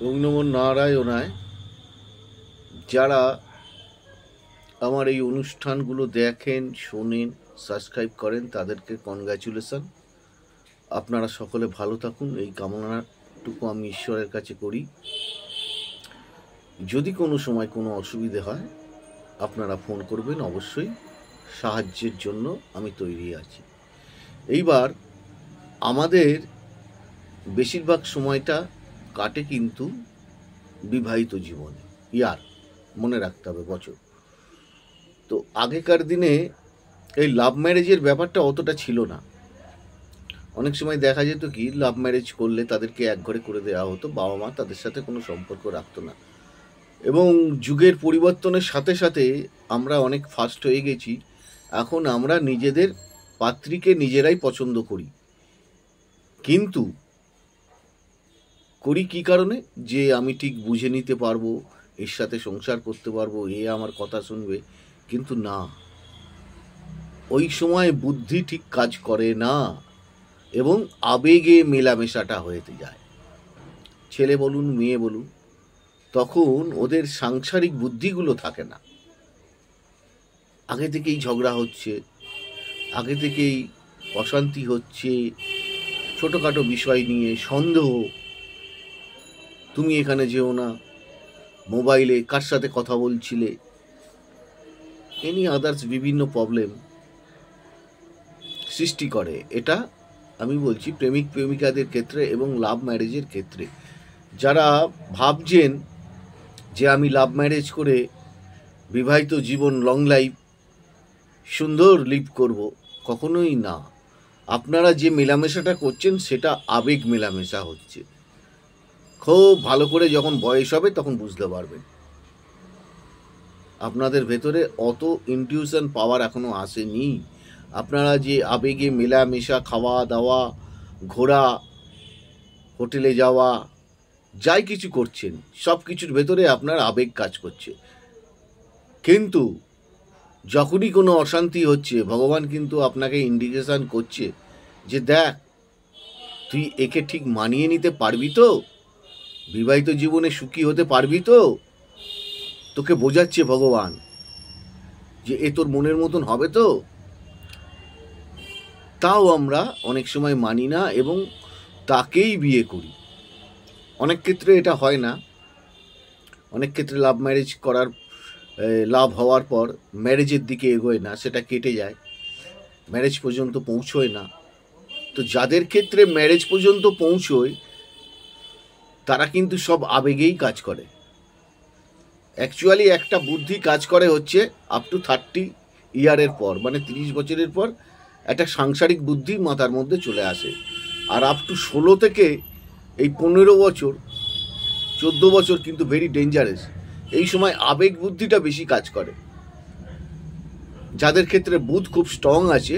ওং নমো নারায়ণায়। যারা আমার এই অনুষ্ঠানগুলো দেখেন, শোনেন, সাবস্ক্রাইব করেন, তাদেরকে কনগ্র্যাচুলেশন। আপনারা সকলে ভালো থাকুন, এই কামনাটুকু আমি ঈশ্বরের কাছে করি। যদি কোনো সময় কোনো অসুবিধে হয় আপনারা ফোন করবেন, অবশ্যই সাহায্যের জন্য আমি তৈরি আছি। এইবার আমাদের বেশিরভাগ সময়টা কাটে কিন্তু বিবাহিত জীবনে, মনে রাখতে হবে বছর। তো আগেকার দিনে এই লাভ ম্যারেজের ব্যাপারটা অতটা ছিল না। অনেক সময় দেখা যেত কি, লাভ ম্যারেজ করলে তাদেরকে একঘরে করে দেওয়া হতো, বাবা মা তাদের সাথে কোনো সম্পর্ক রাখতো না। এবং যুগের পরিবর্তনের সাথে সাথে আমরা অনেক ফাস্ট হয়ে গেছি। এখন আমরা নিজেদের পাত্রীকে নিজেরাই পছন্দ করি, কিন্তু করি কী কারণে? যে আমি ঠিক বুঝে নিতে পারবো, এর সাথে সংসার করতে পারবো, এ আমার কথা শুনবে। কিন্তু না, ওই সময় বুদ্ধি ঠিক কাজ করে না এবং আবেগে মেলামেশাটা হয়ে যায়। ছেলে বলুন মেয়ে বলুন, তখন ওদের সাংসারিক বুদ্ধিগুলো থাকে না। আগে থেকেই ঝগড়া হচ্ছে, আগে থেকেই অশান্তি হচ্ছে, ছোটোখাটো বিষয় নিয়ে সন্দেহ, তুমি এখানে যেও না, মোবাইলে কার সাথে কথা বলছিলে, এনি আদার্স বিভিন্ন প্রবলেম সৃষ্টি করে। এটা আমি বলছি প্রেমিক প্রেমিকাদের ক্ষেত্রে এবং লাভ ম্যারেজের ক্ষেত্রে। যারা ভাবছেন যে আমি লাভ ম্যারেজ করে বিবাহিত জীবন লং লাইফ সুন্দর লিভ করব, কখনোই না। আপনারা যে মেলামেশাটা করছেন সেটা আবেগ মেলামেশা হচ্ছে। খুব ভালো করে যখন বয়স হবে তখন বুঝতে পারবেন। আপনাদের ভেতরে অত ইনটিউশন পাওয়ার এখনো আসেনি। আপনারা যে আবেগে মেলামেশা, খাওয়া দাওয়া, ঘোরা, হোটেলে যাওয়া, যাই কিছু করছেন, সব কিছুর ভেতরে আপনার আবেগ কাজ করছে। কিন্তু যখনই কোনো অশান্তি হচ্ছে, ভগবান কিন্তু আপনাকে ইন্ডিকেশন করছে যে দেখ, তুই একে ঠিক মানিয়ে নিতে পারবি তো, বিবাহিত জীবনে সুখী হতে পারবি তো। তোকে বোঝাচ্ছে ভগবান যে এ তোর মনের মতন হবে তো। তাও আমরা অনেক সময় মানি না এবং তাকেই বিয়ে করি। অনেক ক্ষেত্রে এটা হয় না। অনেক ক্ষেত্রে লাভ ম্যারেজ করার লাভ হওয়ার পর ম্যারেজের দিকে এগোয় না, সেটা কেটে যায়, ম্যারেজ পর্যন্ত পৌঁছয় না। তো যাদের ক্ষেত্রে ম্যারেজ পর্যন্ত পৌঁছয় তারা কিন্তু সব আবেগেই কাজ করে। অ্যাকচুয়ালি একটা বুদ্ধি কাজ করে হচ্ছে আপ টু 30 ইয়ারের পর, মানে 30 বছরের পর একটা সাংসারিক বুদ্ধি মাথার মধ্যে চলে আসে। আর আপ টু 16 থেকে এই 15 বছর 14 বছর কিন্তু ভেরি ডেঞ্জারাস। এই সময় আবেগ বুদ্ধিটা বেশি কাজ করে। যাদের ক্ষেত্রে বুধ খুব স্ট্রং আছে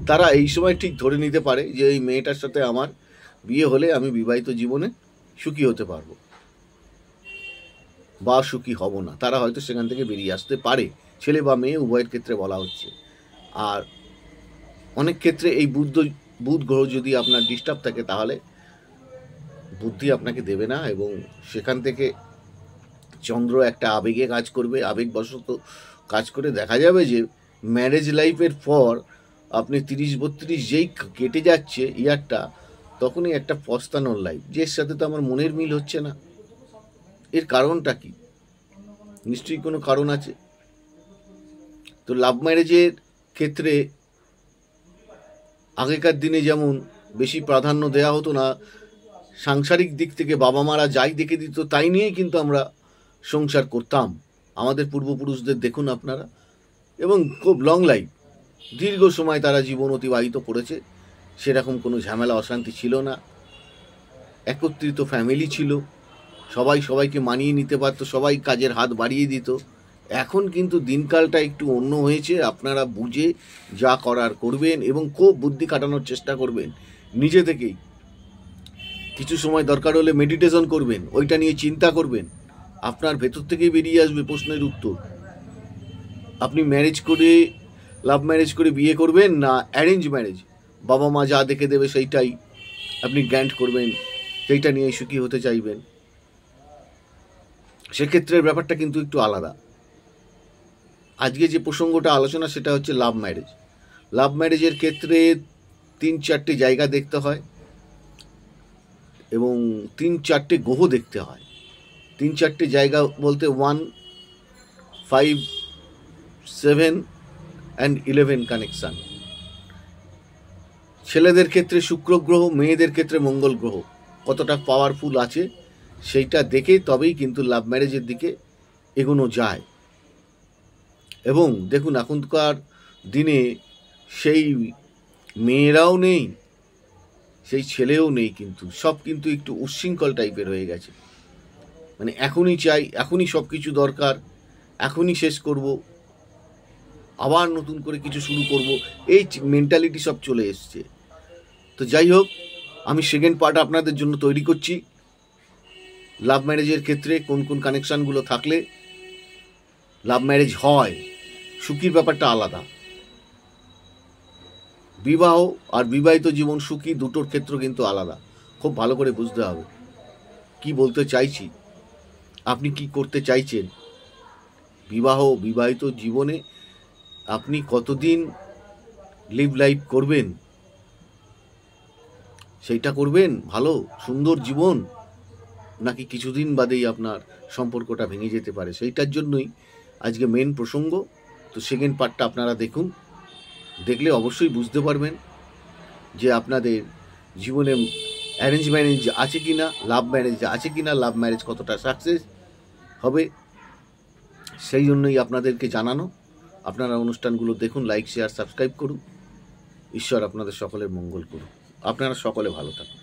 তারা এই সময় ঠিক ধরে নিতে পারে যে এই মেয়েটার সাথে আমার বিয়ে হলে আমি বিবাহিত জীবনে সুখী হতে পারবো বা সুখী হব না। তারা হয়তো সেখান থেকে বেরিয়ে আসতে পারে, ছেলে বা মেয়ে উভয়ের ক্ষেত্রে বলা হচ্ছে। আর অনেক ক্ষেত্রে এই বুধ গ্রহ যদি আপনার ডিস্টার্ব থাকে তাহলে বুদ্ধি আপনাকে দেবে না, এবং সেখান থেকে চন্দ্র একটা আবেগে কাজ করবে, আবেগবশত কাজ করে দেখা যাবে যে ম্যারেজ লাইফের পর আপনি 30-32 যেই কেটে যাচ্ছে ইয়ারটা, তখনই একটা পস্তানোর লাইফ, যে সাথে তো আমার মনের মিল হচ্ছে না। এর কারণটা কি? নিশ্চয়ই কোনো কারণ আছে। তো লাভ ম্যারেজের ক্ষেত্রে আগেকার দিনে যেমন বেশি প্রাধান্য দেওয়া হতো না, সাংসারিক দিক থেকে বাবা মারা যাই দেখে দিত তাই নিয়েই কিন্তু আমরা সংসার করতাম। আমাদের পূর্বপুরুষদের দেখুন আপনারা, এবং খুব লং লাইফ, দীর্ঘ সময় তারা জীবন অতিবাহিত করেছে। সেরকম কোনো ঝামেলা অশান্তি ছিল না, একত্রিত ফ্যামিলি ছিল, সবাই সবাইকে মানিয়ে নিতে পারতো, সবাই কাজের হাত বাড়িয়ে দিত। এখন কিন্তু দিনকালটা একটু অন্য হয়েছে। আপনারা বুঝে যা করার করবেন এবং খুব বুদ্ধি কাটানোর চেষ্টা করবেন নিজে থেকেই। কিছু সময় দরকার হলে মেডিটেশন করবেন, ওইটা নিয়ে চিন্তা করবেন, আপনার ভেতর থেকেই বেরিয়ে আসবে প্রশ্নের উত্তর। আপনি ম্যারেজ করে, লাভ ম্যারেজ করে বিয়ে করবেন না অ্যারেঞ্জ ম্যারেজ, বাবা মা যা দেখে দেবে সেইটাই আপনি গ্র্যান্ট করবেন, সেইটা নিয়ে সুখী হতে চাইবেন। সেক্ষেত্রে ব্যাপারটা কিন্তু একটু আলাদা। আজকে যে প্রসঙ্গটা আলোচনা সেটা হচ্ছে লাভ ম্যারেজ। লাভ ম্যারেজের ক্ষেত্রে 3-4টে জায়গা দেখতে হয় এবং 3-4টে গ্রহ দেখতে হয়। 3-4টে জায়গা বলতে 1, 5, 7 অ্যান্ড 11 কানেকশান। ছেলেদের ক্ষেত্রে শুক্র গ্রহ, মেয়েদের ক্ষেত্রে মঙ্গল গ্রহ কতটা পাওয়ারফুল আছে সেইটা দেখে তবেই কিন্তু লাভ ম্যারেজের দিকে এগোনো যায়। এবং দেখুন এখনকার দিনে সেই মেয়েরাও নেই, সেই ছেলেও নেই, কিন্তু সব কিন্তু একটু উচ্ছৃঙ্খল টাইপের হয়ে গেছে। মানে এখনই চাই, এখনই সব কিছু দরকার, এখনই শেষ করব, আবার নতুন করে কিছু শুরু করব, এই মেন্টালিটি সব চলে এসছে। তো যাই হোক, আমি সেকেন্ড পার্ট আপনাদের জন্য তৈরি করছি। লাভ ম্যারেজের ক্ষেত্রে কোন কোন কানেকশানগুলো থাকলে লাভ ম্যারেজ হয়, সুখীর ব্যাপারটা আলাদা। বিবাহ আর বিবাহিত জীবন সুখী দুটোর ক্ষেত্র কিন্তু আলাদা। খুব ভালো করে বুঝতে হবে কি বলতে চাইছি, আপনি কি করতে চাইছেন। বিবাহিত জীবনে আপনি কতদিন লিভ লাইফ করবেন, সেইটা করবেন ভালো সুন্দর জীবন, নাকি কিছুদিন বাদেই আপনার সম্পর্কটা ভেঙে যেতে পারে, সেইটার জন্যই আজকে মেন প্রসঙ্গ। তো সেকেন্ড পার্টটা আপনারা দেখুন, দেখলে অবশ্যই বুঝতে পারবেন যে আপনাদের জীবনে অ্যারেঞ্জ ম্যারেজ আছে কি না, লাভ ম্যারেজ আছে কি না, লাভ ম্যারেজ কতটা সাকসেস হবে, সেই জন্যই আপনাদেরকে জানানো। আপনারা অনুষ্ঠানগুলো দেখুন, লাইক শেয়ার সাবস্ক্রাইব করুন। ঈশ্বর আপনাদের সকলের মঙ্গল করুন। আপনারা সকলে ভালো থাকুন।